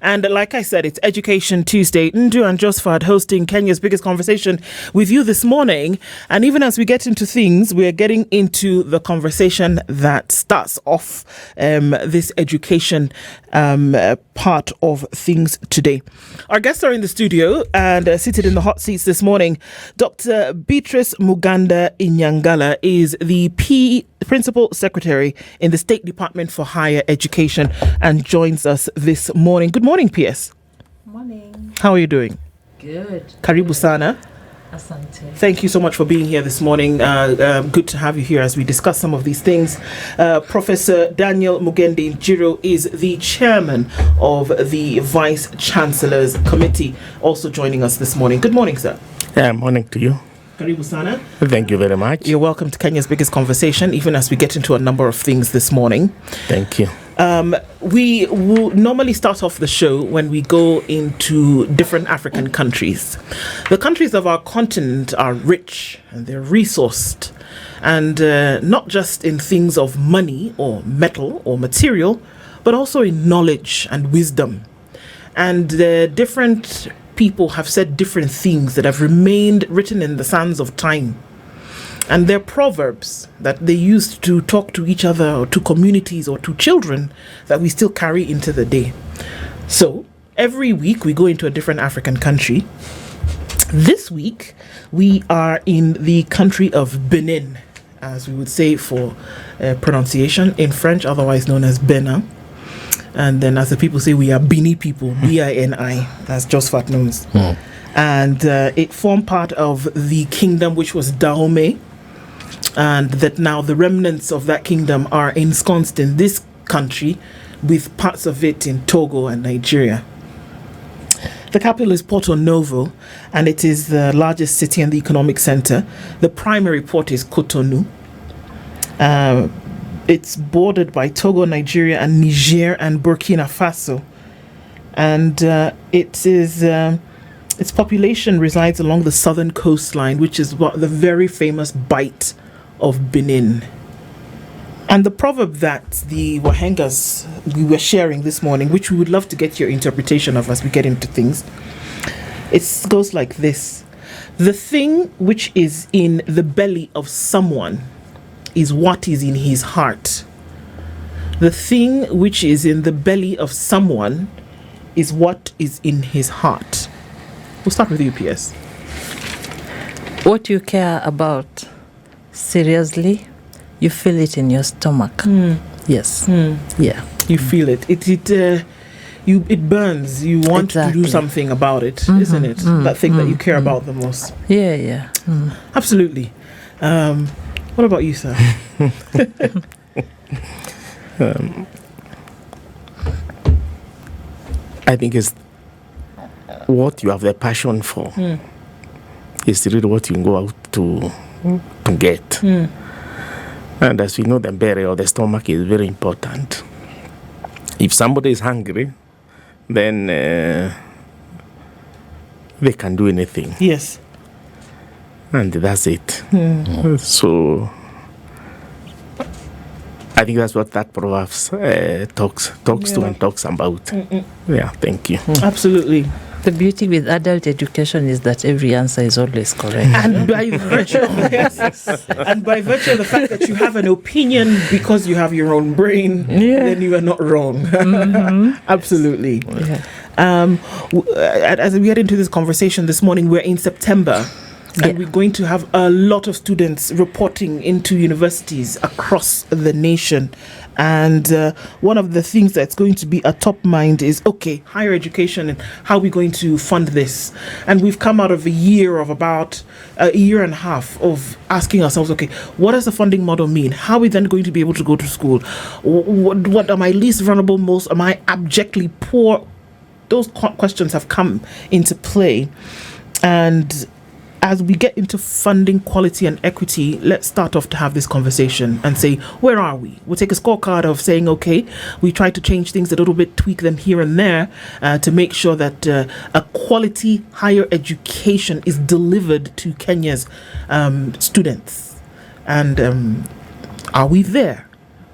And like I said, it's Education Tuesday. Njiru and Josephat hosting Kenya's biggest conversation with you this morning. And even as we get into things, we're getting into the conversation that starts off this education part of things today. Our guests are in the studio and seated in the hot seats this morning. Dr. Beatrice Muganda Inyangala is the Principal Secretary in the State Department for Higher Education and joins us this morning. Good morning, PS. Morning. How are you doing? Good. Karibu sana. Asante. Thank you so much for being here this morning. Good to have you here as we discuss some of these things. Professor Daniel Mugendi Njiru is the chairman of the Vice Chancellors Committee, also joining us this morning. Good morning, sir. Yeah, morning to you. Karibu sana. Thank you very much. You're welcome to Kenya's biggest conversation, even as we get into a number of things this morning. Thank you. We will normally start off the show when we go into different African countries. The countries of our continent are rich and they're resourced, and not just in things of money or metal or material, but also in knowledge and wisdom. And different people have said different things that have remained written in the sands of time. And they're proverbs that they used to talk to each other or to communities or to children that we still carry into the day. So every week we go into a different African country. This week we are in the country of Benin, as we would say for pronunciation in French, otherwise known as Benin. And then as the people say, we are Bini people, B-I-N-I, as Josephat knows. And it formed part of the kingdom which was Dahomey, and that now the remnants of that kingdom are ensconced in this country, with parts of it in Togo and Nigeria. The capital is Porto Novo, and it is the largest city and the economic center. The primary port is Cotonou. It's bordered by Togo, Nigeria, and Niger and Burkina Faso. And its population resides along the southern coastline, which is the very famous Bight of Benin. And the proverb that the Wahengas we were sharing this morning, which we would love to get your interpretation of as we get into things, it goes like this: the thing which is in the belly of someone is what is in his heart. The thing which is in the belly of someone is what is in his heart. We'll start with you, PS. What you care about seriously, you feel it in your stomach. Yes. Yeah. You feel it. It burns. You want to do something about it, isn't it? That thing that you care about the most. Yeah. Absolutely. What about you, sir? I think it's what you have the passion for. Is really what you can go out to get. And as we know, the belly or the stomach is very important. If somebody is hungry, then they can do anything. Yes. And that's it. So I think that's what that proverb talks to and talks about. Yeah, thank you. Absolutely. The beauty with adult education is that every answer is always correct. And by virtue of the fact that you have an opinion because you have your own brain, then you are not wrong. Absolutely. Yeah. As we get into this conversation this morning, we're in September. And we're going to have a lot of students reporting into universities across the nation. And one of the things that's going to be a top mind is, higher education and how we're going to fund this. And we've come out of about a year and a half of asking ourselves, what does the funding model mean? How are we then going to be able to go to school? What am I least vulnerable most? Am I abjectly poor? Those questions have come into play. And as we get into funding quality and equity, let's start off to have this conversation and say, where are we? We'll take a scorecard of saying, we try to change things a little bit, tweak them here and there to make sure that a quality higher education is delivered to Kenya's students. And are we there?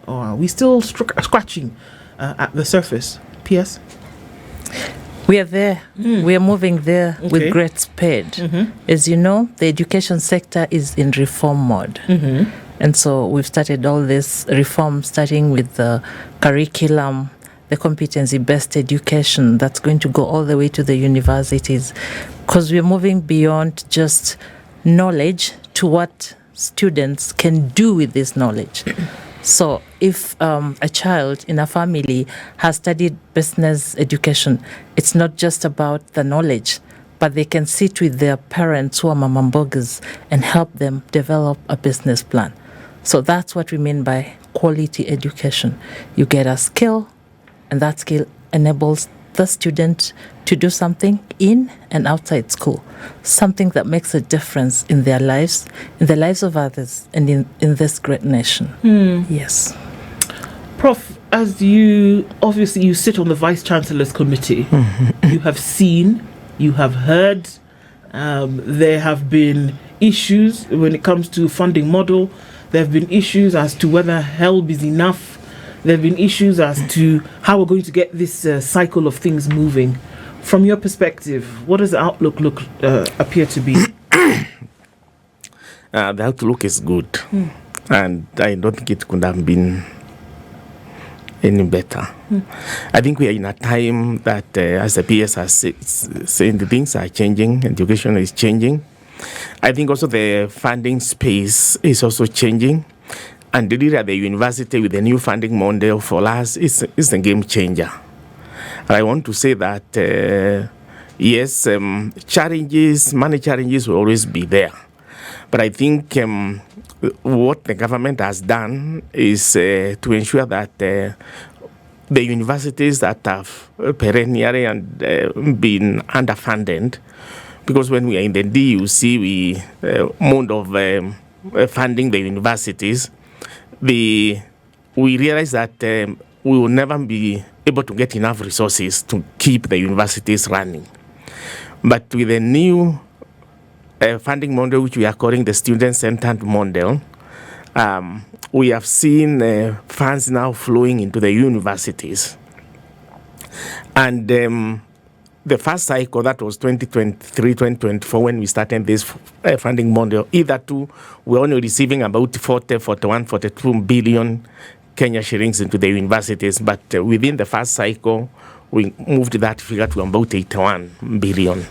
Or are we still scratching at the surface? PS? We are there. We are moving there with great speed. As you know, the education sector is in reform mode. And so we've started all this reform, starting with the curriculum, the competency-based education that's going to go all the way to the universities, because we're moving beyond just knowledge to what students can do with this knowledge. So if a child in a family has studied business education, it's not just about the knowledge, but they can sit with their parents who are mamambogas and help them develop a business plan. So that's what we mean by quality education. You get a skill, and that skill enables the student to do something in and outside school, something that makes a difference in their lives, in the lives of others, and in this great nation. Yes. Prof, as you sit on the Vice Chancellors Committee, you have seen, you have heard, there have been issues when it comes to funding model. There have been issues as to whether HELB is enough. There have been issues as to how we're going to get this cycle of things moving. From your perspective, what does the outlook appear to be? The outlook is good, and I don't think it could have been any better. I think we are in a time that, as the PS has saying, the things are changing, education is changing. I think also the funding space is also changing. And really at the university with the new funding model for us is a game changer. I want to say that, yes, money challenges will always be there. But I think what the government has done is to ensure that the universities that have perennially and been underfunded, because when we are in the DUC, mode of funding the universities, we realize that we will never be able to get enough resources to keep the universities running. But with the new funding model, which we are calling the student-centered model, we have seen funds now flowing into the universities. And the first cycle, that was 2023, 2024, when we started this funding model, either two, we're only receiving about 42 billion Kenya shillings into the universities. But within the first cycle, we moved that figure to about 81 billion.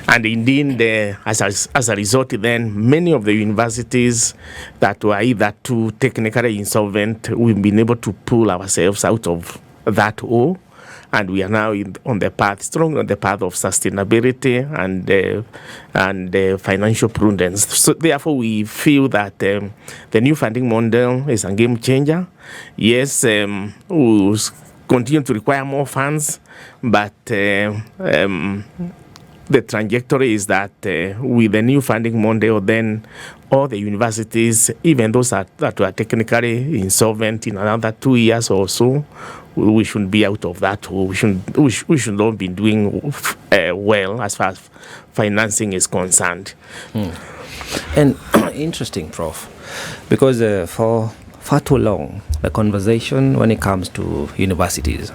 And indeed, as a result, then, many of the universities that were either too technically insolvent, we've been able to pull ourselves out of that hole. And we are now strong on the path of sustainability and financial prudence. So therefore, we feel that the new funding model is a game changer. Yes, we'll continue to require more funds, but the trajectory is that with the new funding model, then all the universities, even those that were technically insolvent in another 2 years or so, we should be out of that. We should all be doing well as far as financing is concerned. And interesting, Prof, because for far too long, the conversation when it comes to universities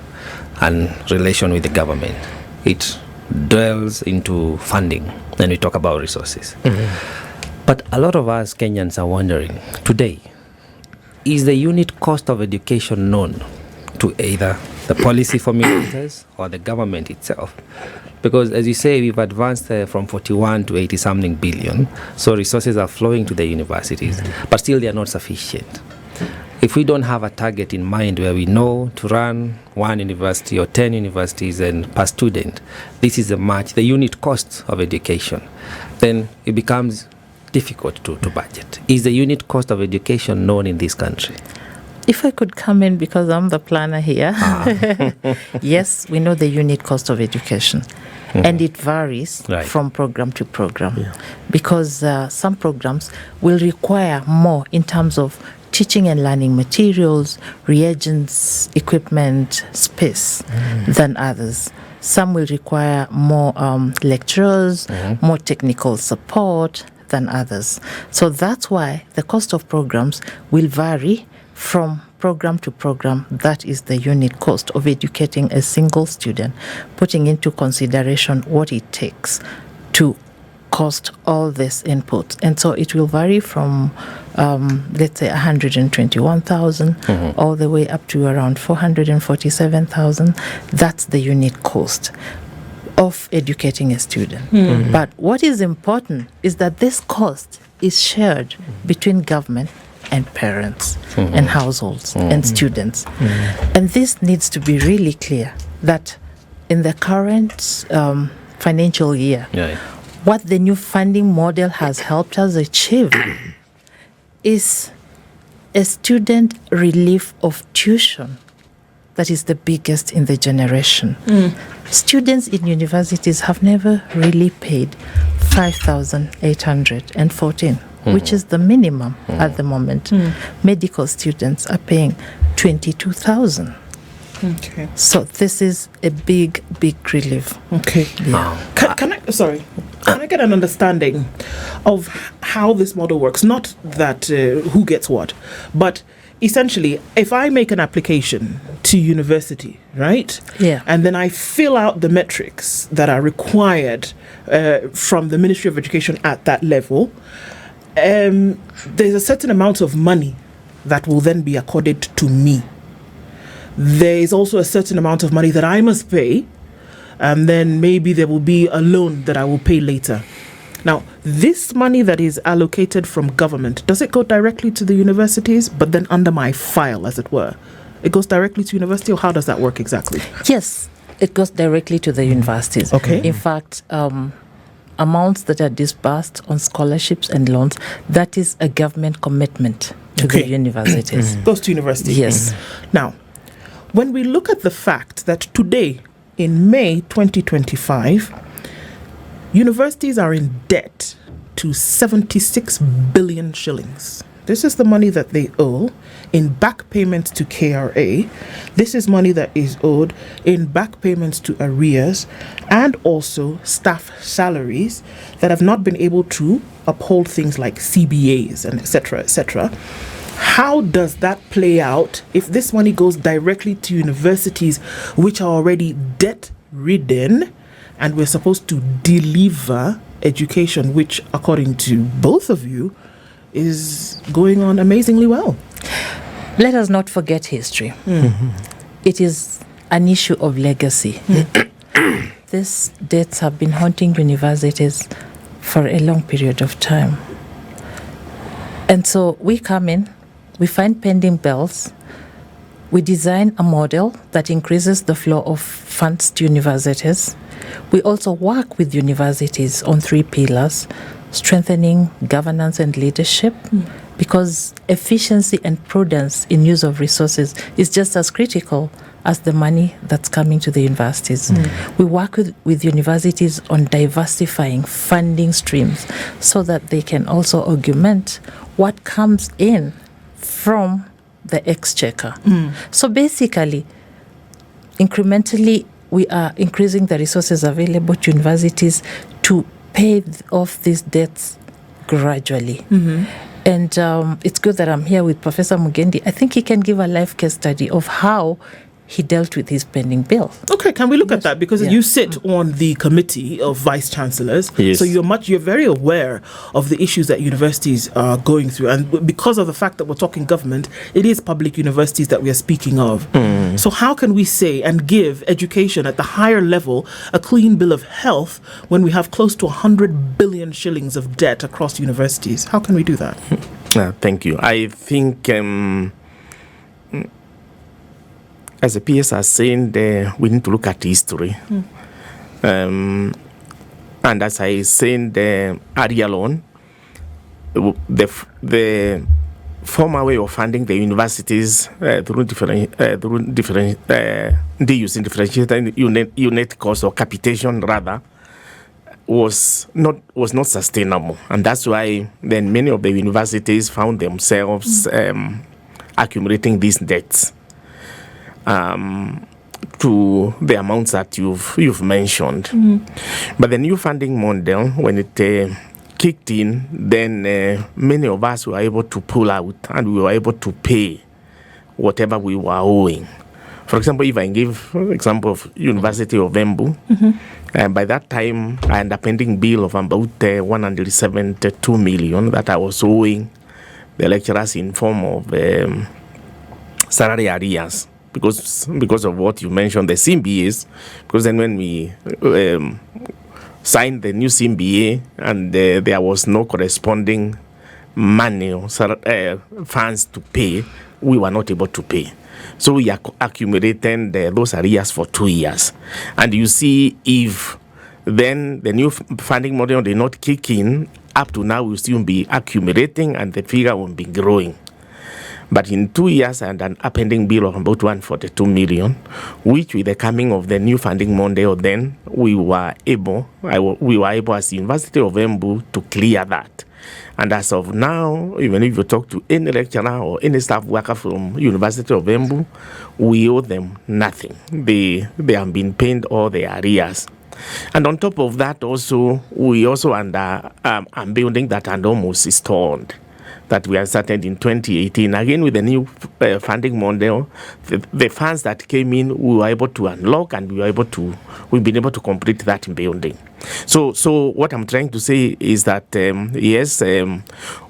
and relation with the government, it dwells into funding, and we talk about resources. But a lot of us Kenyans are wondering today, is the unit cost of education known to either the policy formulators or the government itself? Because as you say, we've advanced from 41 to 80 something billion, so resources are flowing to the universities, but still they are not sufficient. If we don't have a target in mind where we know to run 1 university or 10 universities and per student, this is the unit cost of education, then it becomes difficult to budget. Is the unit cost of education known in this country? If I could come in, because I'm the planner here. Yes, we know the unit cost of education. And it varies from program to program. Because some programs will require more in terms of teaching and learning materials, reagents, equipment, space than others. Some will require more lecturers, more technical support than others. So that's why the cost of programs will vary from program to program, that is the unit cost of educating a single student, putting into consideration what it takes to cost all this input. And so it will vary from, let's say, 121,000 all the way up to around 447,000. That's the unit cost of educating a student. But what is important is that this cost is shared between government and parents and households and students. And this needs to be really clear that in the current financial year, what the new funding model has helped us achieve is a student relief of tuition that is the biggest in the generation. Students in universities have never really paid 5,814, which is the minimum at the moment. Medical students are paying 22,000. Okay. So this is a big relief. Okay. Yeah. Can I get an understanding of how this model works? Not that who gets what, but essentially, if I make an application to university, right? Yeah. And then I fill out the metrics that are required from the Ministry of Education at that level, there's a certain amount of money that will then be accorded to me. There is also a certain amount of money that I must pay, and then maybe there will be a loan that I will pay later. Now, this money that is allocated from government, does it go directly to the universities, but then under my file, as it were? It goes directly to university, or how does that work exactly? Yes, it goes directly to the universities. Okay. In fact, amounts that are disbursed on scholarships and loans, that is a government commitment to the universities. Goes to universities. Yes. Now, when we look at the fact that today, in May 2025, universities are in debt to 76 billion shillings. This is the money that they owe in back payments to KRA. This is money that is owed in back payments to arrears and also staff salaries that have not been able to uphold things like CBAs and etc., etc. How does that play out if this money goes directly to universities which are already debt-ridden, and we're supposed to deliver education which, according to both of you, is going on amazingly well? Let us not forget history. It is an issue of legacy. These debts have been haunting universities for a long period of time. And so we come in, we find pending bills, we design a model that increases the flow of funds to universities. We also work with universities on 3 pillars: strengthening governance and leadership, because efficiency and prudence in use of resources is just as critical as the money that's coming to the universities. We work with universities on diversifying funding streams so that they can also augment what comes in from the exchequer. So basically, incrementally, we are increasing the resources available to universities to pay off these debts gradually. And it's good that I'm here with Professor Mugendi. I think he can give a live case study of how he dealt with his pending bill. Okay, can we look at that? Because you sit on the committee of vice chancellors, so you're very aware of the issues that universities are going through, and because of the fact that we're talking government, it is public universities that we are speaking of. So how can we say and give education at the higher level a clean bill of health when we have close to 100 billion shillings of debt across universities? How can we do that? Thank you. I think as the PS are saying, we need to look at history. And as I said earlier on, the former way of funding the universities through different using differentiated unit cost or capitation rather was not sustainable, and that's why then many of the universities found themselves accumulating these debts to the amounts that you've mentioned. But the new funding model, when it kicked in, then many of us were able to pull out and we were able to pay whatever we were owing. For example, if I give example of University of Embu, by that time I had a pending bill of about 172 million that I was owing the lecturers in form of salary arrears because of what you mentioned, the CMBAs. Because then when we signed the new CMBA and there was no corresponding money or funds to pay, we were not able to pay. So we accumulated those arrears for 2 years. And you see, if then the new funding model did not kick in, up to now we'll still be accumulating and the figure will be growing. But in 2 years, I had an pending bill of about 142 million, which with the coming of the new funding model, then we were able as the University of Embu to clear that. And as of now, even if you talk to any lecturer or any staff worker from University of Embu, we owe them nothing. They have been paid all their arrears. And on top of that, also we also under a building that had almost stalled, that we have started in 2018. Again, with the new funding model, the funds that came in, we were able to unlock, and we've been able to complete that building. So what I'm trying to say is that yes,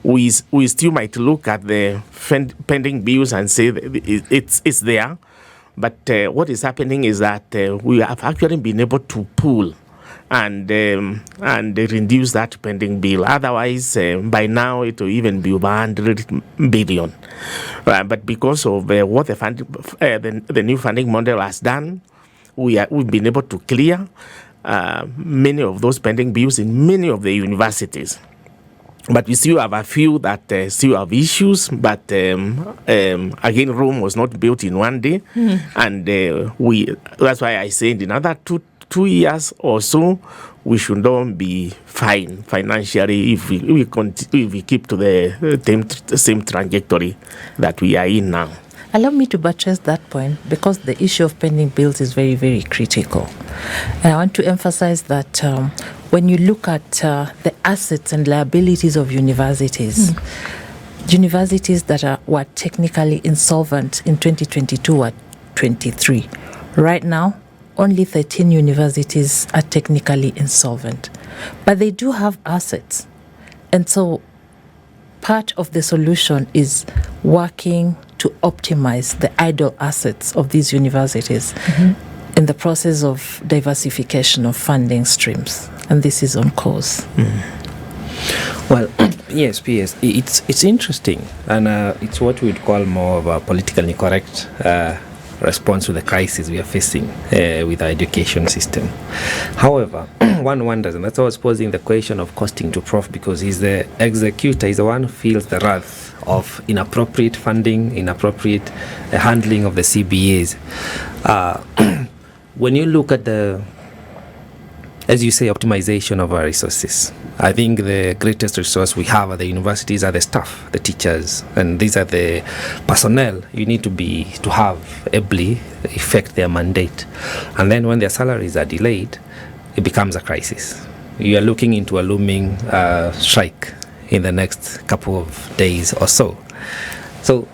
we still might look at the pending bills and say it's there, but what is happening is that we have actually been able to pull and reduce that pending bill. Otherwise, by now it will even be over 100 billion. But because of what the new funding model has done, we've been able to clear many of those pending bills in many of the universities. But we still have a few that still have issues. But again, Rome was not built in one day, and that's why I say in another 2 years or so, we should all be fine financially if we keep to the same trajectory that we are in now. Allow me to buttress that point, because the issue of pending bills is very, very critical. And I want to emphasize that when you look at the assets and liabilities of universities, universities that were technically insolvent in 2022 were 23. Right now, only 13 universities are technically insolvent, but they do have assets. And so part of the solution is working to optimize the idle assets of these universities in the process of diversification of funding streams. And this is on course. Well, yes, PS, it's interesting, and it's what we'd call more of a politically correct response to the crisis we are facing with our education system. However, one wonders, and that's why I was posing the question of costing to Prof, because he's the executor, he's the one who feels the wrath of inappropriate funding, inappropriate handling of the CBAs. When you look at the, as you say, optimization of our resources, I think the greatest resource we have at the universities are the staff, the teachers, and these are the personnel you need to have ably effect their mandate. And then when their salaries are delayed, it becomes a crisis. You are looking into a looming strike in the next couple of days or so. So,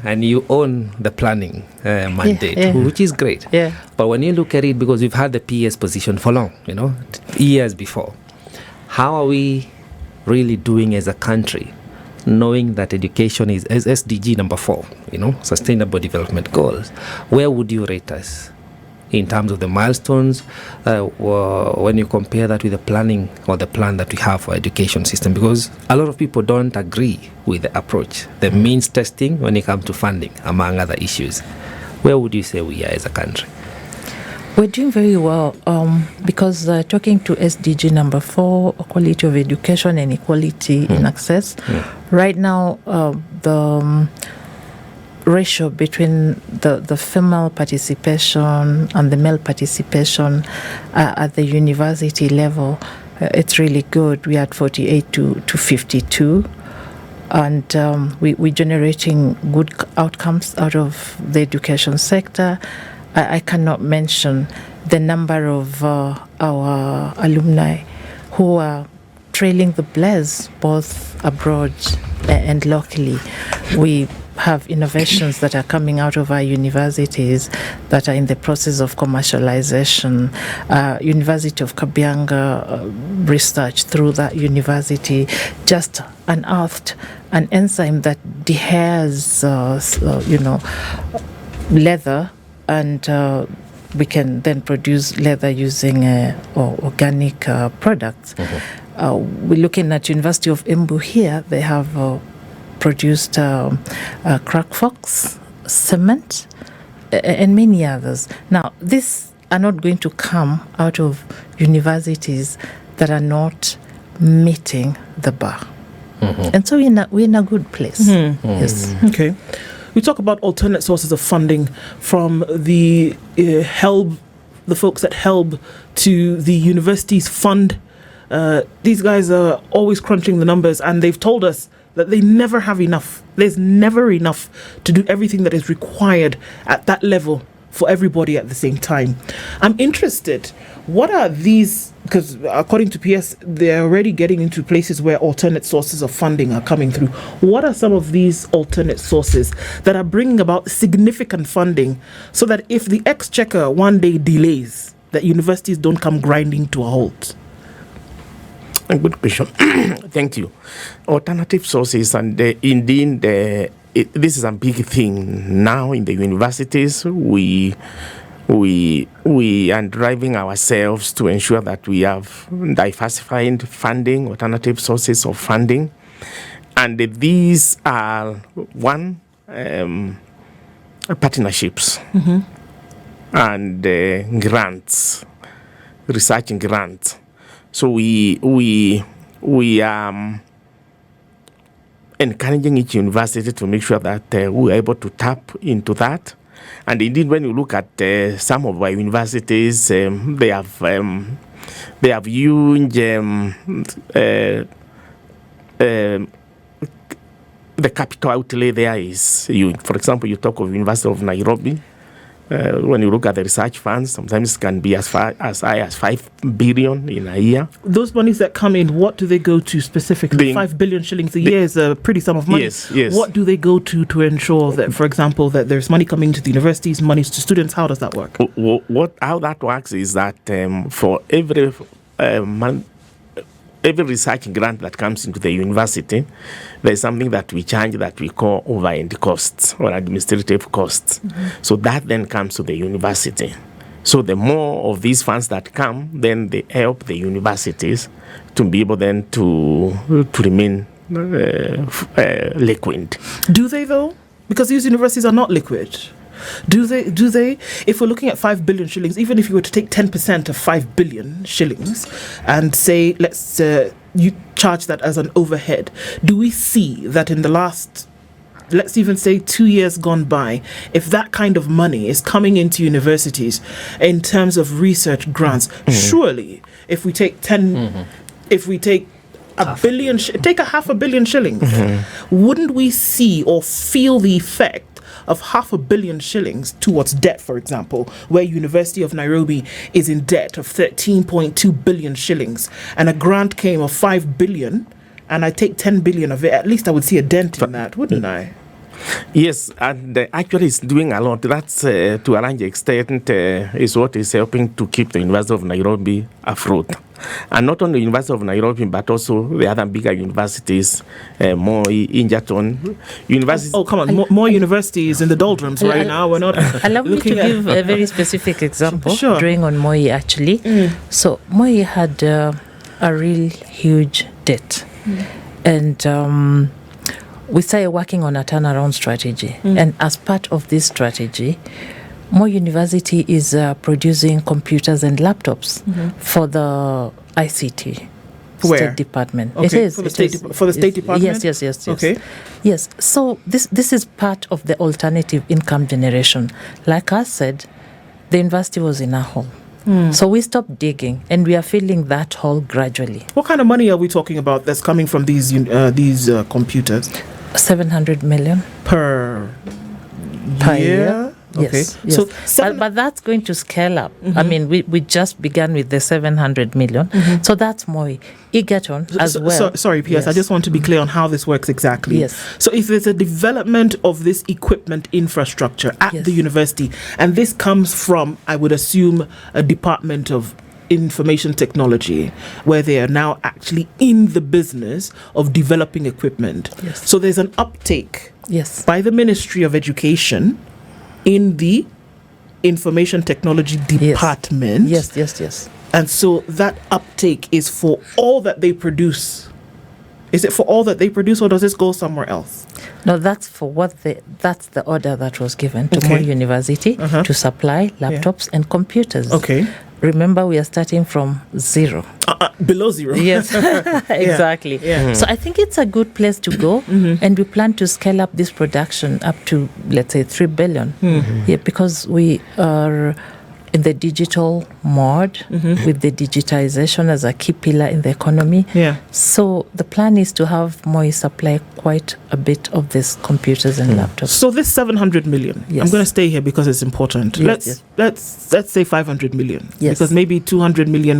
and you own the planning mandate, which is great. Yeah. But when you look at it, because we've had the PS position for long, years before, how are we really doing as a country, knowing that education is SDG number 4, Sustainable Development Goals? Where would you rate us in terms of the milestones when you compare that with the planning or the plan that we have for education system? Because a lot of people don't agree with the approach, the means testing when it comes to funding, among other issues. Where would you say we are as a country? We're doing very well because talking to SDG number 4, quality of education and equality in access, right now the ratio between the female participation and the male participation at the university level, it's really good. We are at 48 to 52. And we're generating good outcomes out of the education sector. I cannot mention the number of our alumni who are trailing the blaze both abroad and locally. We have innovations that are coming out of our universities that are in the process of commercialization. University of Kabianga research through that university just unearthed an enzyme that dehairs, leather, and we can then produce leather using organic products. We're looking at University of Embu here. They have produced crack fox cement and many others. Now, these are not going to come out of universities that are not meeting the bar. And so we're in a good place. Yes. Okay. We talk about alternate sources of funding from the HELB, the folks at HELB, to the universities fund. These guys are always crunching the numbers, and they've told us that they never have enough. There's never enough to do everything that is required at that level for everybody at the same time. I'm interested, what are these, because according to PS, they're already getting into places where alternate sources of funding are coming through. What are some of these alternate sources that are bringing about significant funding so that if the exchequer one day delays, that universities don't come grinding to a halt? A good question. Thank you. Alternative sources, and indeed, this is a big thing now in the universities. We are driving ourselves to ensure that we have diversified funding, alternative sources of funding, and these are one partnerships and grants, research grants. So we are encouraging each university to make sure that we are able to tap into that. And indeed, when you look at some of our universities, they have huge the capital outlay there is huge. For example, you talk of University of Nairobi. When you look at the research funds, sometimes it can be as high as 5 billion in a year. Those monies that come in, what do they go to specifically? 5 billion shillings a year is a pretty sum of money. Yes. What do they go to ensure that, for example, that there's money coming to the universities, money to students? How does that work? How that works is that for every research grant that comes into the university, there's something that we charge that we call overhead costs or administrative costs. So that then comes to the university. So the more of these funds that come, then they help the universities to be able then to remain liquid. Do they though? Because these universities are not liquid. Do they? If we're looking at 5 billion shillings, even if you were to take 10% of 5 billion shillings and say, let's you charge that as an overhead, do we see that in the last, let's even say 2 years gone by, if that kind of money is coming into universities in terms of research grants, surely if we take if we take take a $500 million shillings, wouldn't we see or feel the effect of $500 million shillings towards debt, for example, where University of Nairobi is in debt of 13.2 billion shillings, and a grant came of 5 billion, and I take 10 billion of it, at least I would see a dent in that, wouldn't I? Yes, and actually it's doing a lot. That's to a large extent is what is helping to keep the University of Nairobi afloat. And not only the University of Nairobi, but also the other bigger universities, more Injaton universities. Oh, come on, more universities in the doldrums right now. We're not. Allow me to give a very specific example, Sure. drawing on Moi actually. So Moi had a real huge debt, and we started working on a turnaround strategy. And as part of this strategy, Moi University is producing computers and laptops for the ICT State Department. Okay. It is for the State Department. Yes. Okay. Yes. So this is part of the alternative income generation. Like I said, the university was in a hole. So we stopped digging, and we are filling that hole gradually. What kind of money are we talking about that's coming from these computers? 700 million per year. Okay. Yes, yes. So but that's going to scale up. I mean, we just began with the 700 million. So that's more Egerton as well. Sorry, P.S. Yes. I just want to be clear on how this works exactly. Yes. So if there's a development of this equipment infrastructure at Yes. the university, and this comes from, I would assume, a department of information technology, where they are now actually in the business of developing equipment. Yes. So there's an uptake Yes. by the Ministry of Education in the information technology department. Yes, yes, yes. And so that uptake is for all that they produce. Is it for all that they produce, or does this go somewhere else? No, that's for that's the order that was given to Okay. Moi University to supply laptops and computers. Okay. Remember, we are starting from zero. Below zero. Yes, exactly. Yeah. So I think it's a good place to go, and we plan to scale up this production up to, let's say, 3 billion. Yeah, because we are in the digital mode with the digitization as a key pillar in the economy. Yeah. So the plan is to have Moi supply quite a bit of these computers and laptops. So this 700 million, Yes. I'm going to stay here because it's important. Yes, Let's say 500 million. Yes. Because maybe 200 million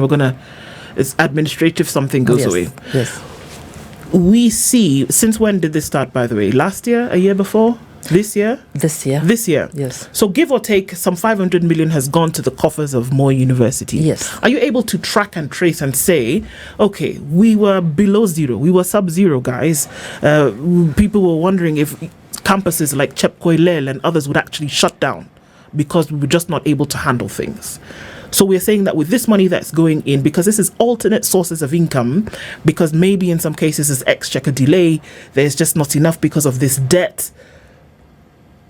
it's administrative, something goes Yes, away. yes. We see, since when did this start, by the way? Last year? A year before? This year? This year. This year. Yes. So give or take, some 500 million has gone to the coffers of Moi University. Yes. Are you able to track and trace and say, okay, we were below zero, we were sub-zero, guys. People were wondering if campuses like Chepkoilel and others would actually shut down because we were just not able to handle things. So we're saying that with this money that's going in, because this is alternate sources of income, because maybe in some cases there's exchequer delay, there's just not enough because of this debt.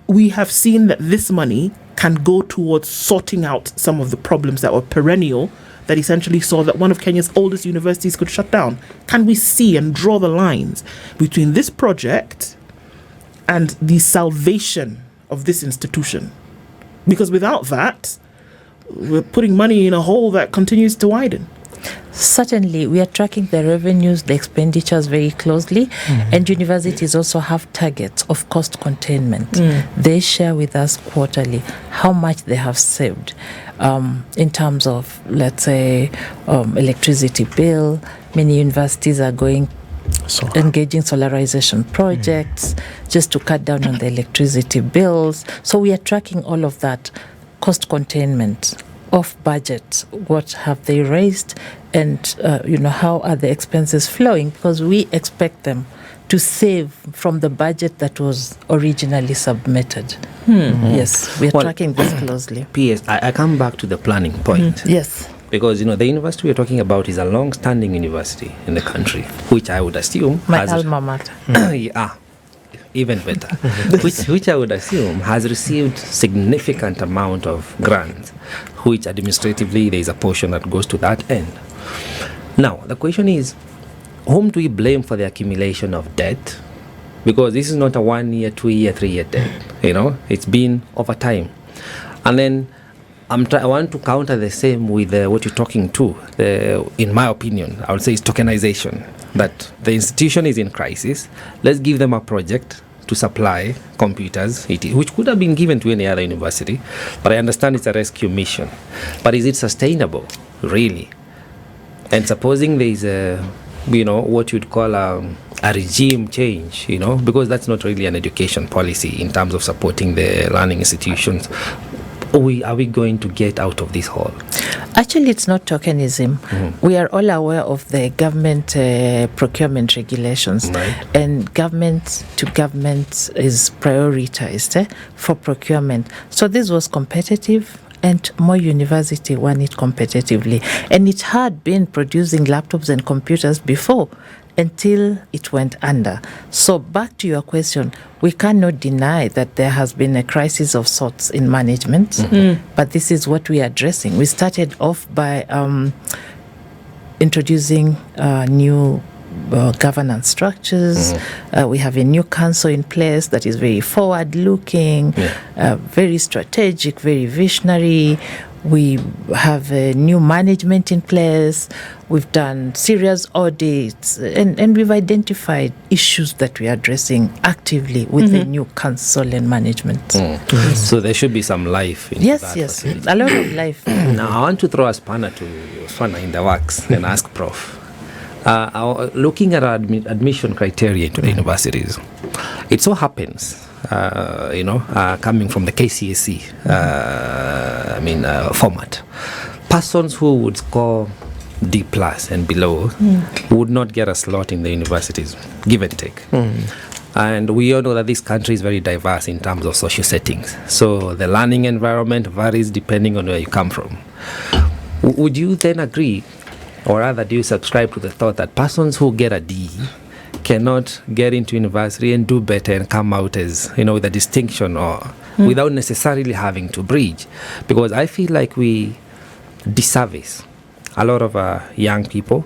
We have seen that this money can go towards sorting out some of the problems that were perennial, that essentially saw that one of Kenya's oldest universities could shut down. Can we see and draw the lines between this project and the salvation of this institution? Because without that, we're putting money in a hole that continues to widen. Certainly, we are tracking the revenues, the expenditures very closely, and universities also have targets of cost containment. They share with us quarterly how much they have saved in terms of, let's say, electricity bill. Many universities are engaging solarization projects just to cut down on the electricity bills. So we are tracking all of that. Cost containment, off budget, what have they raised, and how are the expenses flowing, because we expect them to save from the budget that was originally submitted. Yes, we are tracking this closely. P.S. I come back to the planning point. Yes. Because, the university we're talking about is a long-standing university in the country, which I would assume My has... alma mater. Yeah, even better. which I would assume has received significant amount of grants, which administratively there is a portion that goes to that end. Now, the question is, whom do we blame for the accumulation of debt? Because this is not a 1 year, 2 year, 3 year debt. It's been over time. And then I want to counter the same with what you're talking to. In my opinion, I would say it's tokenization. That the institution is in crisis. Let's give them a project to supply computers, which could have been given to any other university. But I understand it's a rescue mission. But is it sustainable, really? And supposing there is what you'd call a regime change, because that's not really an education policy in terms of supporting the learning institutions. Are we going to get out of this hole? Actually, it's not tokenism. We are all aware of the government procurement regulations, right. And government to government is prioritized for procurement. So this was competitive, and Moi University won it competitively. And it had been producing laptops and computers before, until it went under. So back to your question, we cannot deny that there has been a crisis of sorts in management, but this is what we are addressing. We started off by introducing new governance structures. We have a new council in place that is very forward-looking, very strategic, very visionary. We have a new management in place. We've done serious audits, and we've identified issues that we are addressing actively with the new council and management. So there should be some life in that. Yes, a lot of life. Now, I want to throw a spanner in the works and ask Prof. Looking at our admission criteria into the universities, it so happens, coming from the KCSE, format, persons who would score D+ and below would not get a slot in the universities, give and take. And we all know that this country is very diverse in terms of social settings. So the learning environment varies depending on where you come from. Would you then agree, or rather do you subscribe to the thought that persons who get a D cannot get into university and do better and come out as, with a distinction or without necessarily having to bridge? Because I feel like we disservice a lot of young people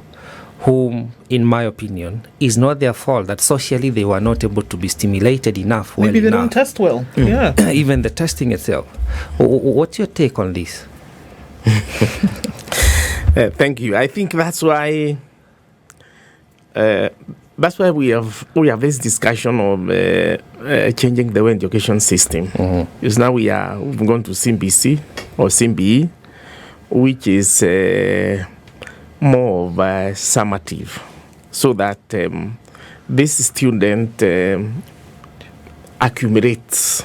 whom, in my opinion, is not their fault that socially they were not able to be stimulated enough. Maybe they don't test well. Yeah. Even the testing itself. What's your take on this? Thank you. I think that's why we have this discussion of changing the way education system. Because now we've gone to CBC or CBE, which is more of a summative, so that this student accumulates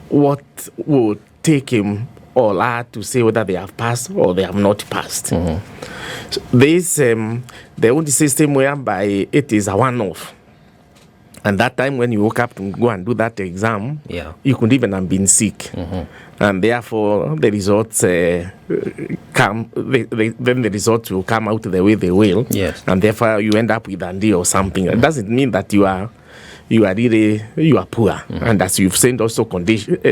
what would take him or her to say whether they have passed or they have not passed. So this the only system whereby it is a one-off. And that time when you woke up to go and do that exam, you could even have been sick. And therefore, the results then the results will come out the way they will. Yes. And therefore, you end up with an D or something. It doesn't mean that you are poor. And as you've said, also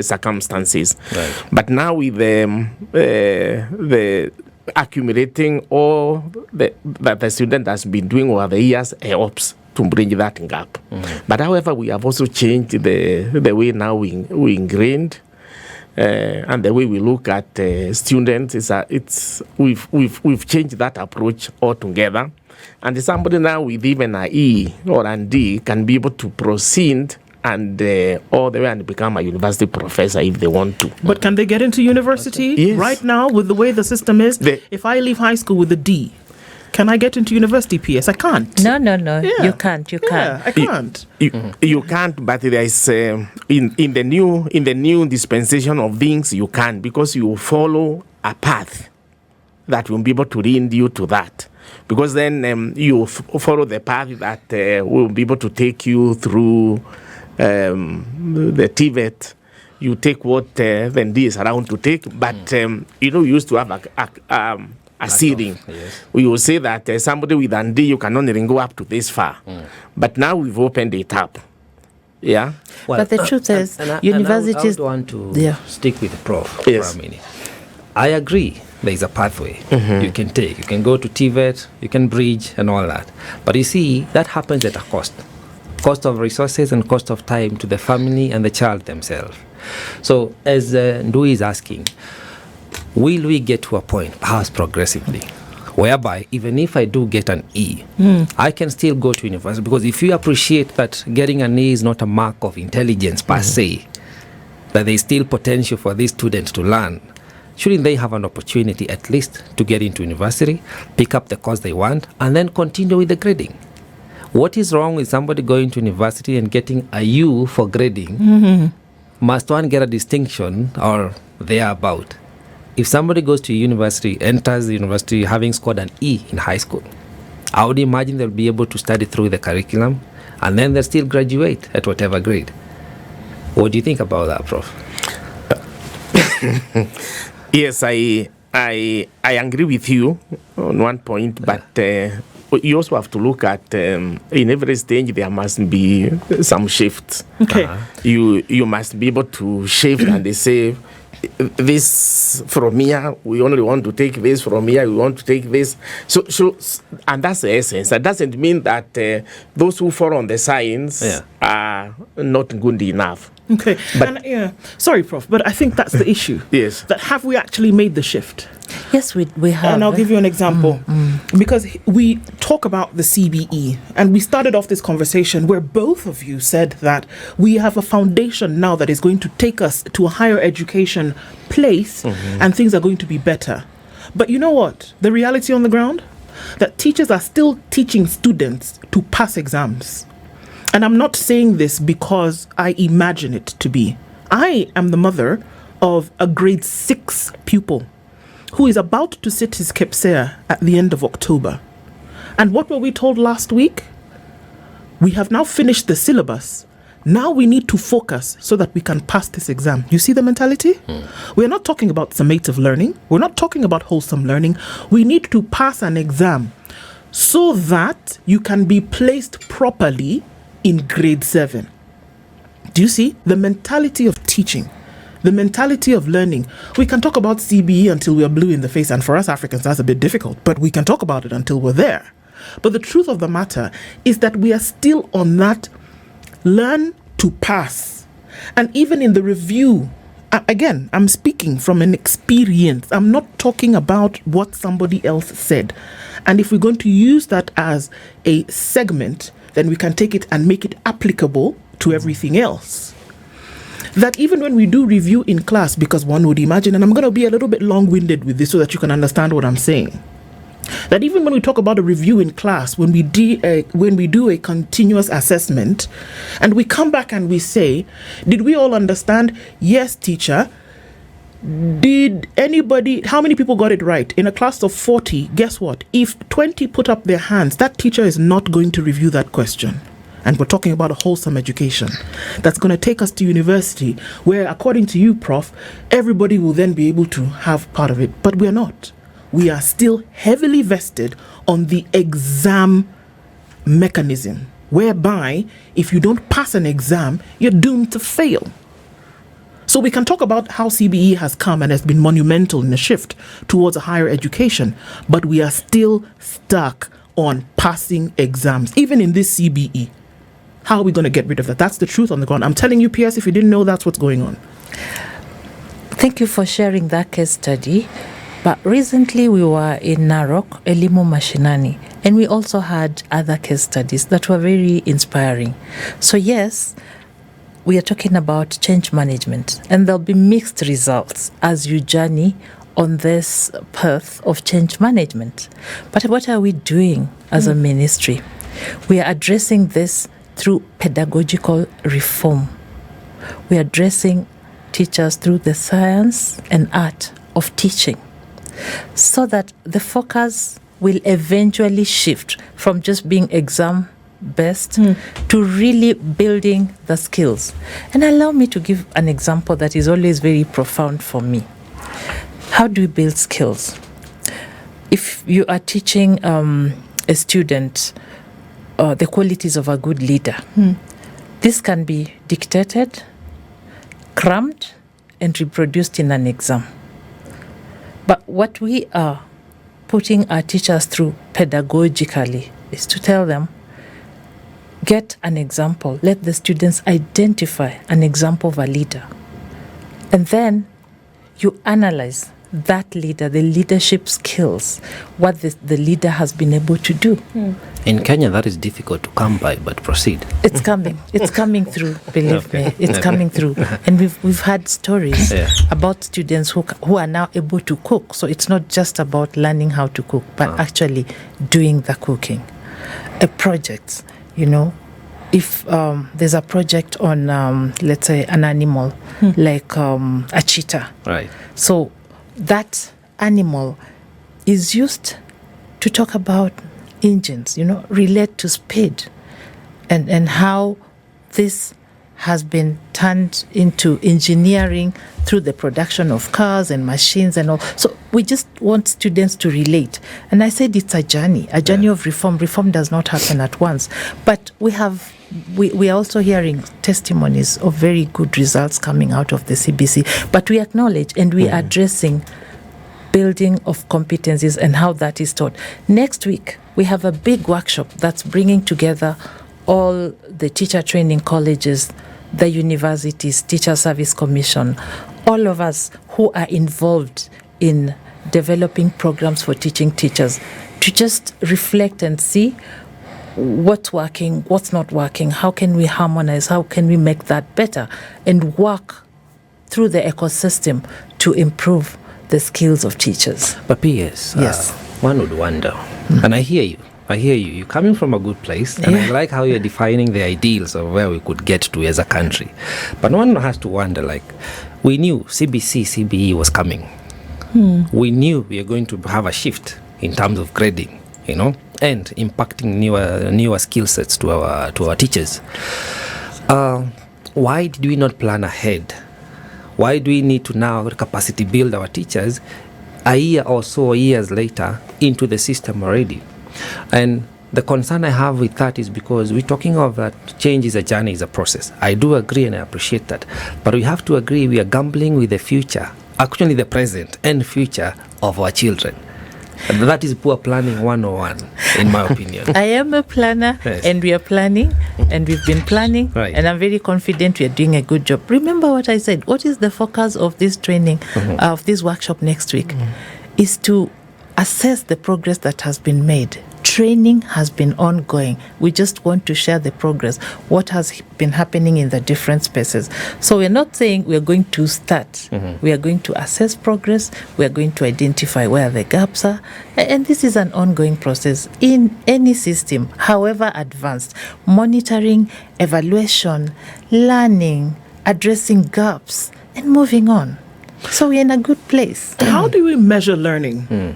circumstances. Right. But now with the accumulating all that the student has been doing over the years helps to bridge that gap. But however, we have also changed the way now we ingrained and the way we look at students. We've changed that approach altogether. And somebody now with even an E or an D can be able to proceed and all the way and become a university professor if they want to. But can they get into university? Yes. Right now, with the way the system is? If I leave high school with a D, can I get into university, PS? I can't. No. Yeah. You can't. Yeah, I can't. You can't, but there is in the new dispensation of things you can, because you follow a path that will be able to lead you to that. Because then you follow the path that will be able to take you through the TVET. You take what then D is around to take, but we used to have a ceiling. Yes. We will say that somebody with an D, you can only go up to this far. But now we've opened it up. Yeah. Well, but the truth is, I universities... would want to stick with the Prof for a minute. I agree. There is a pathway you can take. You can go to TVET, you can bridge and all that. But you see, that happens at a cost. Cost of resources and cost of time to the family and the child themselves. So as Ndui is asking, will we get to a point, perhaps progressively, whereby even if I do get an E, I can still go to university? Because if you appreciate that getting an E is not a mark of intelligence per se, that there is still potential for these students to learn, shouldn't they have an opportunity at least to get into university, pick up the course they want, and then continue with the grading? What is wrong with somebody going to university and getting a U for grading? Must one get a distinction or thereabout? If somebody goes to university, enters the university having scored an E in high school, I would imagine they'll be able to study through the curriculum and then they'll still graduate at whatever grade. What do you think about that, Prof? Yes, I agree with you on one point, but you also have to look at in every stage there must be some shifts. Okay. You must be able to shift and they say, this from here, we only want to take this from here, we want to take this. So and that's the essence. That doesn't mean that those who fall on the science are not good enough. Okay. Sorry, Prof, but I think that's the issue. Yes. That have we actually made the shift? Yes, we have. And I'll give you an example. Because we talk about the CBE, and we started off this conversation where both of you said that we have a foundation now that is going to take us to a higher education place, and things are going to be better. But you know what? The reality on the ground? That teachers are still teaching students to pass exams. And I'm not saying this because I imagine it to be. I am the mother of a grade 6 pupil who is about to sit his KEPSEA at the end of October. And what were we told last week? We have now finished the syllabus. Now we need to focus so that we can pass this exam. You see the mentality? We're not talking about summative learning. We're not talking about wholesome learning. We need to pass an exam so that you can be placed properly in grade 7. Do you see the mentality of teaching? The mentality of learning. We can talk about CBE until we are blue in the face, and for us Africans that's a bit difficult, but we can talk about it until we're there. But the truth of the matter is that we are still on that learn to pass. And even in the review, again, I'm speaking from an experience. I'm not talking about what somebody else said. And if we're going to use that as a segment, then we can take it and make it applicable to everything else. That even when we do review in class, because one would imagine, and I'm going to be a little bit long-winded with this so that you can understand what I'm saying, that even when we talk about a review in class, when we do a continuous assessment, and we come back and we say, did we all understand? Yes, teacher. Did anybody, how many people got it right? In a class of 40, guess what? If 20 put up their hands, that teacher is not going to review that question. And we're talking about a wholesome education that's going to take us to university, where, according to you, Prof, everybody will then be able to have part of it. But we're not. We are still heavily vested on the exam mechanism, whereby if you don't pass an exam, you're doomed to fail. So we can talk about how CBE has come and has been monumental in a shift towards a higher education, but we are still stuck on passing exams, even in this CBE. How are we going to get rid of that? That's the truth on the ground. I'm telling you, PS, if you didn't know, that's what's going on. Thank you for sharing that case study. But recently we were in Narok, Elimu Mashinani, and we also had other case studies that were very inspiring. So yes, we are talking about change management, and there'll be mixed results as you journey on this path of change management. But what are we doing as a ministry? We are addressing this through pedagogical reform. We are addressing teachers through the science and art of teaching, so that the focus will eventually shift from just being exam-based to really building the skills. And allow me to give an example that is always very profound for me. How do we build skills? If you are teaching a student the qualities of a good leader, this can be dictated, crammed, and reproduced in an exam. But what we are putting our teachers through pedagogically is to tell them, get an example. Let the students identify an example of a leader. And then you analyze that leader, the leadership skills, what the leader has been able to do. In Kenya, that is difficult to come by, but proceed. It's coming. It's coming through, believe me. It's coming through. And we've had stories about students who are now able to cook. So it's not just about learning how to cook, but actually doing the cooking. A project, if there's a project on, let's say, an animal, like a cheetah. Right. So that animal is used to talk about engines, relate to speed, and how this has been turned into engineering through the production of cars and machines and all. So we just want students to relate. And I said it's a journey of reform. Reform does not happen at once. But we are also hearing testimonies of very good results coming out of the CBC. But we acknowledge and we are addressing building of competencies and how that is taught. Next week, we have a big workshop that's bringing together all the teacher training colleges the universities, Teacher Service Commission, all of us who are involved in developing programs for teaching teachers, to just reflect and see what's working, what's not working, how can we harmonize, how can we make that better, and work through the ecosystem to improve the skills of teachers. But P.S., yes, one would wonder, and I hear you. You're coming from a good place, and I like how you're defining the ideals of where we could get to as a country. But one has to wonder, like, we knew CBE was coming. We knew we are going to have a shift in terms of grading, and impacting newer skill sets to our teachers. Why did we not plan ahead? Why do we need to now capacity build our teachers a year or so years later into the system already? And the concern I have with that is because we're talking of that change is a journey, is a process. I do agree and I appreciate that. But we have to agree we are gambling with the future, actually the present and future of our children. And that is poor planning 101, in my opinion. I am a planner, yes. And we are planning, and we've been planning, right. And I'm very confident we are doing a good job. Remember what I said, what is the focus of this training, of this workshop next week, is to assess the progress that has been made. Training has been ongoing. We just want to share the progress, what has been happening in the different spaces. So we're not saying we're going to start. We are going to assess progress. We are going to identify where the gaps are. And this is an ongoing process in any system, however advanced. Monitoring, evaluation, learning, addressing gaps, and moving on. So we're in a good place. How do we measure learning?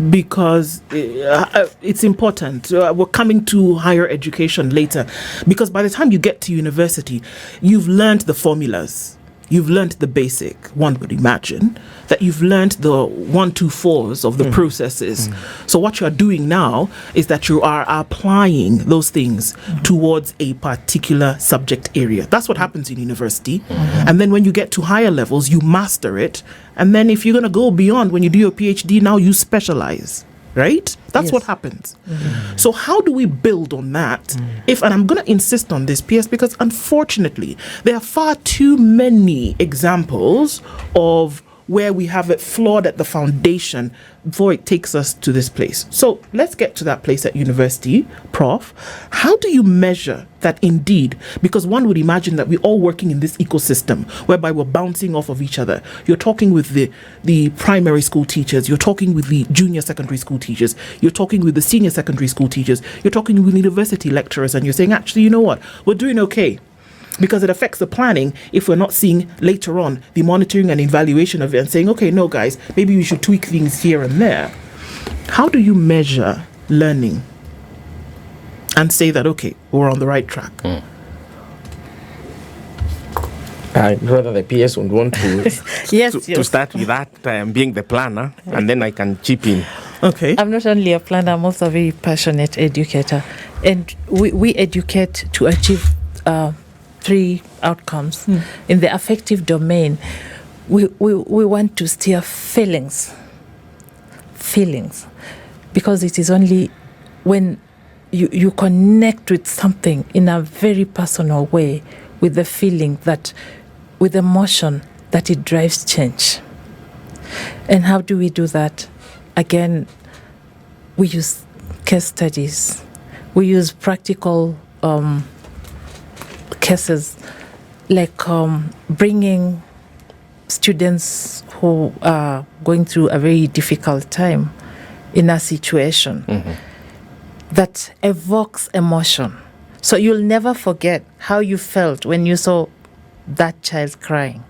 Because it's important. We're coming to higher education later, because by the time you get to university, you've learned the formulas, you've learned the basic. One would imagine that you've learned the 1, 2, 4s of the processes. So what you're doing now is that you are applying those things towards a particular subject area. That's what happens in university. And then when you get to higher levels, you master it. And then if you're going to go beyond, when you do your PhD, now you specialize, right? That's what happens. So how do we build on that? And I'm going to insist on this, PS, because unfortunately, there are far too many examples of where we have it flawed at the foundation before it takes us to this place. So let's get to that place at university, Prof. How do you measure that indeed? Because one would imagine that we're all working in this ecosystem whereby we're bouncing off of each other. You're talking with the primary school teachers, you're talking with the junior secondary school teachers, you're talking with the senior secondary school teachers, you're talking with university lecturers, and you're saying, actually, you know what, we're doing okay. Because it affects the planning if we're not seeing later on the monitoring and evaluation of it and saying, okay, no, guys, maybe we should tweak things here and there. How do you measure learning and say that, okay, we're on the right track? I'd rather the PS would want to, to start with that, being the planner, and then I can chip in. Okay. I'm not only a planner, I'm also a very passionate educator. And we educate to achieve 3 outcomes. In the affective domain, we want to steer feelings, because it is only when you connect with something in a very personal way, with the feeling, that with emotion, that it drives change. And how do we do that? Again, we use case studies, we use practical cases, like bringing students who are going through a very difficult time in a situation that evokes emotion. So you'll never forget how you felt when you saw that child crying,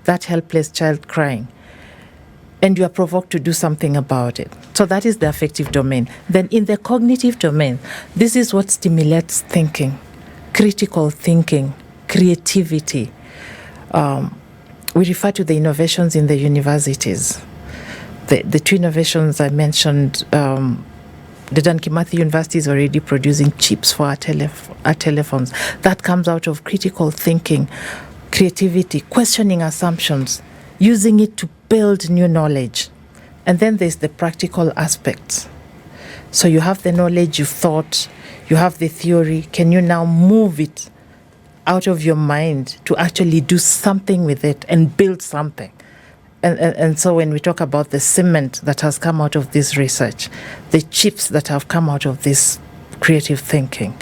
that helpless child crying, and you are provoked to do something about it. So that is the affective domain. Then in the cognitive domain, this is what stimulates thinking, critical thinking, creativity. We refer to the innovations in the universities. The 2 innovations I mentioned, the Dan Kimathi University is already producing chips for our telephones. That comes out of critical thinking, creativity, questioning assumptions, using it to build new knowledge. And then there's the practical aspects. So you have the knowledge you've thought, You have the theory. Can you now move it out of your mind to actually do something with it and build something? And so when we talk about the cement that has come out of this research, the chips that have come out of this creative thinking,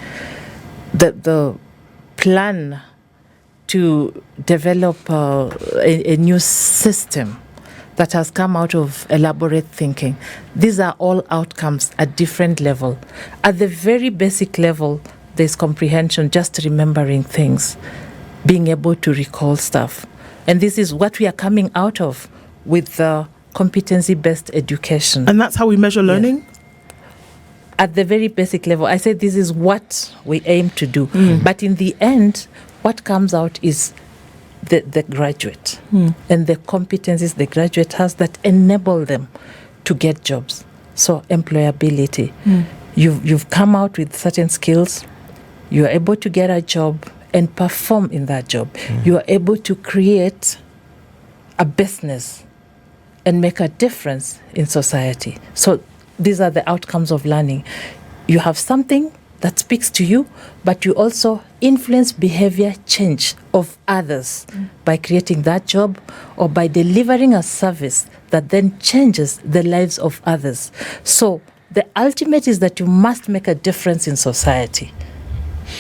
the plan to develop a new system that has come out of elaborate thinking, these are all outcomes at different level. At the very basic level, there's comprehension, just remembering things, being able to recall stuff. And this is what we are coming out of with the competency-based education. And that's how we measure learning? Yes. At the very basic level, I said this is what we aim to do. But in the end, what comes out is the graduate and the competencies the graduate has that enable them to get jobs. So employability. You've come out with certain skills. You are able to get a job and perform in that job. You are able to create a business and make a difference in society. So these are the outcomes of learning. You have something that speaks to you, but you also influence behavior change of others by creating that job or by delivering a service that then changes the lives of others. So the ultimate is that you must make a difference in society.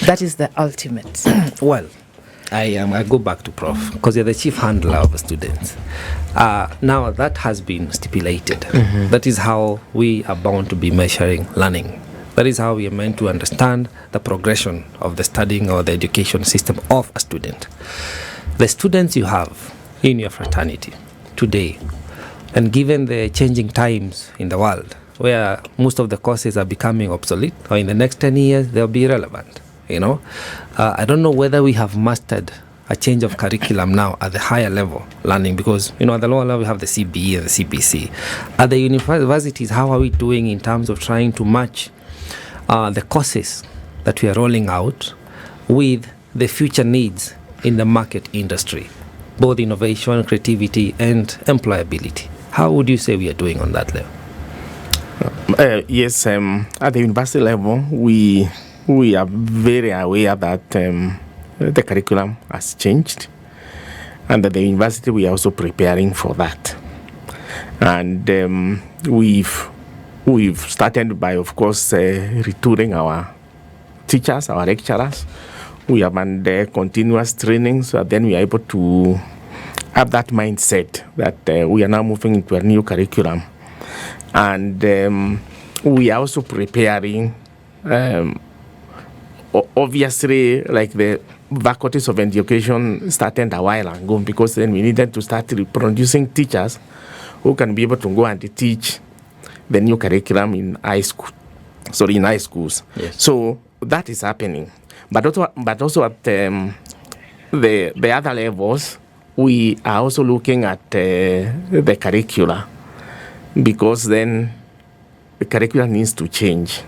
That is the ultimate. Well, I go back to Prof, because you're the chief handler of the students. Now that has been stipulated. That is how we are bound to be measuring learning. That is how we are meant to understand the progression of the studying or the education system of a student. The students you have in your fraternity today, and given the changing times in the world, where most of the courses are becoming obsolete, or in the next 10 years, they'll be irrelevant. I don't know whether we have mastered a change of curriculum now at the higher level learning, because at the lower level we have the CBE and the CBC. At the universities, how are we doing in terms of trying to match the courses that we are rolling out with the future needs in the market industry, both innovation, creativity, and employability? How would you say we are doing on that level? Yes, at the university level, we are very aware that the curriculum has changed, and at the university we are also preparing for that. And we've started by, of course, retooling our teachers, our lecturers. We have under continuous training, so then we are able to have that mindset that we are now moving into a new curriculum. And we are also preparing, obviously, like the faculties of education started a while ago, because then we needed to start producing teachers who can be able to go and teach the new curriculum in high schools. Yes. So that is happening. But also at the other levels, we are also looking at the curricula, because then the curriculum needs to change.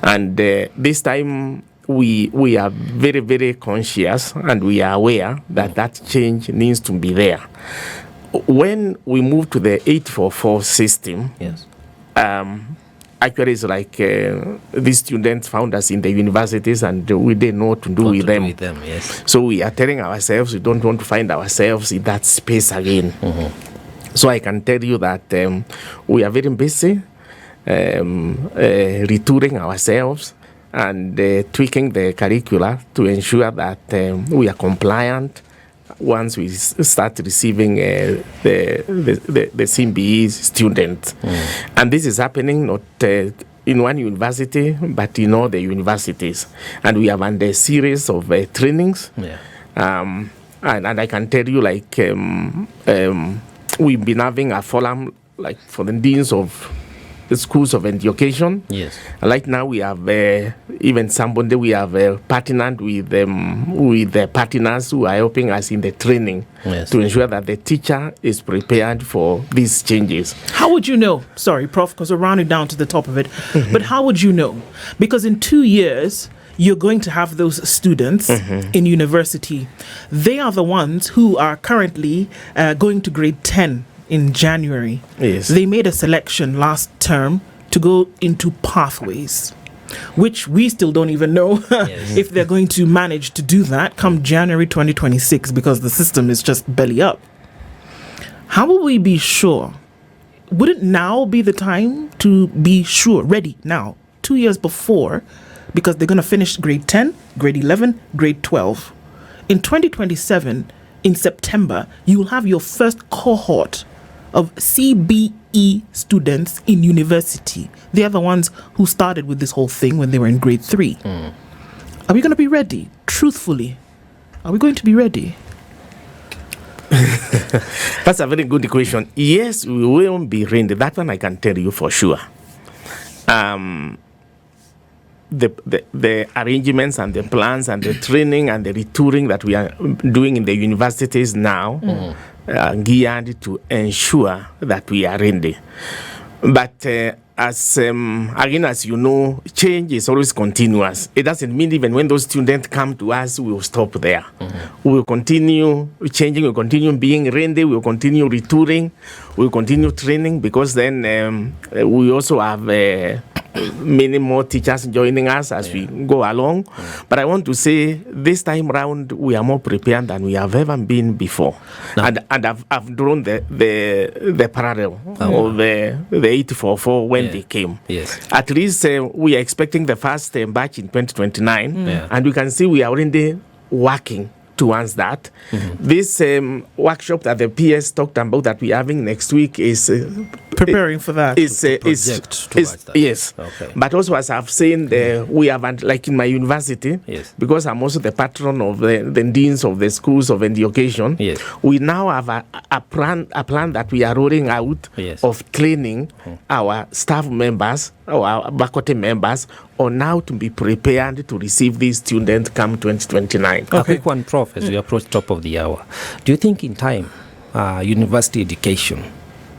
And this time we are very, very conscious, and we are aware that that change needs to be there. When we move to the 844 system, yes. Actually, it's like these students found us in the universities, and we didn't know what to do with them. Yes. So we are telling ourselves we don't want to find ourselves in that space again. So I can tell you that we are very busy retooling ourselves and tweaking the curricula to ensure that we are compliant once we start receiving the CBE students. And this is happening not in one university, but in all the universities. And we have under a series of trainings. Yeah. And I can tell you, like, we've been having a forum, like, for the deans of the schools of education. Yes. Right now we have even somebody we have partnered with the partners who are helping us in the training. Yes. To ensure that the teacher is prepared for these changes. How would you know? Sorry, Prof, because we're rounding down to the top of it. But how would you know? Because in 2 years, you're going to have those students in university. They are the ones who are currently going to grade 10 in January. Yes. They made a selection last term to go into pathways. which we still don't even know if they're going to manage to do that come January 2026, because the system is just belly up. How will we be sure? Wouldn't now be the time to be sure, ready now, 2 years before, because they're going to finish grade 10, grade 11, grade 12. In 2027, in September, you will have your first cohort of CBE students in university. They are the ones who started with this whole thing when they were in grade 3. Are we going to be ready? Truthfully, are we going to be ready? That's a very good question. Yes, we will be ready. That one I can tell you for sure. The arrangements and the plans and the training and the retouring that we are doing in the universities now are geared to ensure that we are ready. But as you know, change is always continuous. It doesn't mean even when those students come to us, we will stop there. We will continue changing, we will continue being ready, we will continue retouring, we will continue training, because then we also have many more teachers joining us as we go along. But I want to say this time round we are more prepared than we have ever been before. And I've drawn the parallel of the 844 when they came. At least we are expecting the first batch in 2029, and we can see we are already working towards that. This workshop that the PS talked about that we're having next week is preparing for that. Yes. Okay. But also, as I've seen, we have, like in my university, because I'm also the patron of the deans of the schools of education, we now have a plan that we are rolling out of training our staff members, our faculty members, on how to be prepared to receive these students come 2029. A quick one, Prof, as we approach top of the hour. Do you think in time university education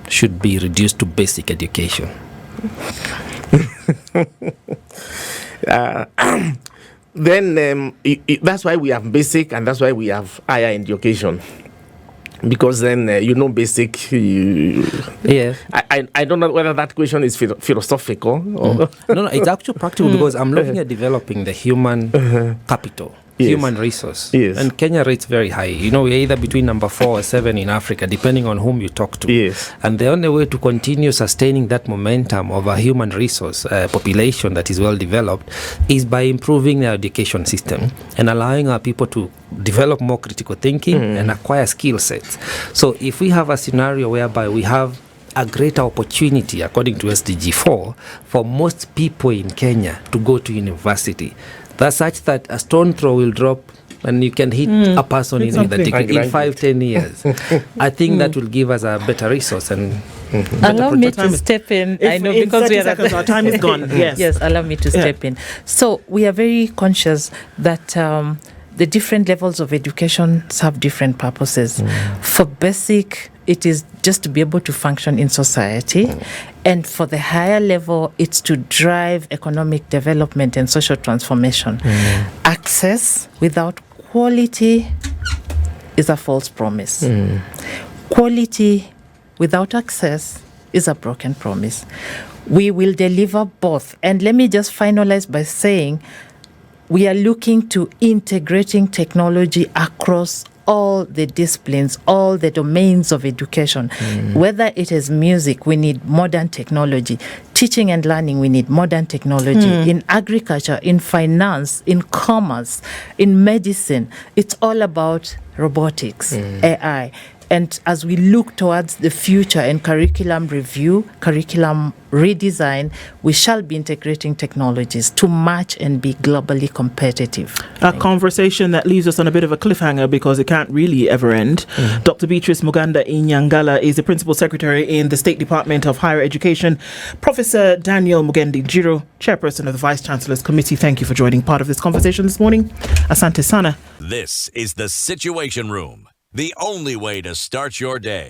should be reduced to basic education? Then that's why we have basic, and that's why we have higher education. Because then, basic. I don't know whether that question is philosophical. Or No, it's actually practical, because I'm looking at developing the human capital, human resource. And Kenya rates very high. We're either between number 4 or 7 in Africa, depending on whom you talk to. And the only way to continue sustaining that momentum of a human resource population that is well developed is by improving the education system and allowing our people to develop more critical thinking and acquire skill sets. So if we have a scenario whereby we have a greater opportunity, according to SDG 4, for most people in Kenya to go to university, that's such that a stone throw will drop and you can hit a person in 5-10 years. I think that will give us a better resource. And allow me to step in. I know, because we are our time is gone. Yes, allow me to step in. So we are very conscious that the different levels of education have different purposes. For basic, it is just to be able to function in society. And for the higher level, it's to drive economic development and social transformation. Access without quality is a false promise. Quality without access is a broken promise. We will deliver both. And let me just finalize by saying we are looking to integrating technology across all the disciplines, all the domains of education. Whether it is music, we need modern technology. Teaching and learning, we need modern technology. In agriculture, in finance, in commerce, in medicine, it's all about robotics, AI. And as we look towards the future and curriculum review, curriculum redesign, we shall be integrating technologies to match and be globally competitive. A conversation that leaves us on a bit of a cliffhanger because it can't really ever end. Dr. Beatrice Muganda Inyangala is the Principal Secretary in the State Department of Higher Education. Professor Daniel Mugendi Njiru, Chairperson of the Vice Chancellors Committee, thank you for joining part of this conversation this morning. Asante sana. This is The Situation Room, the only way to start your day.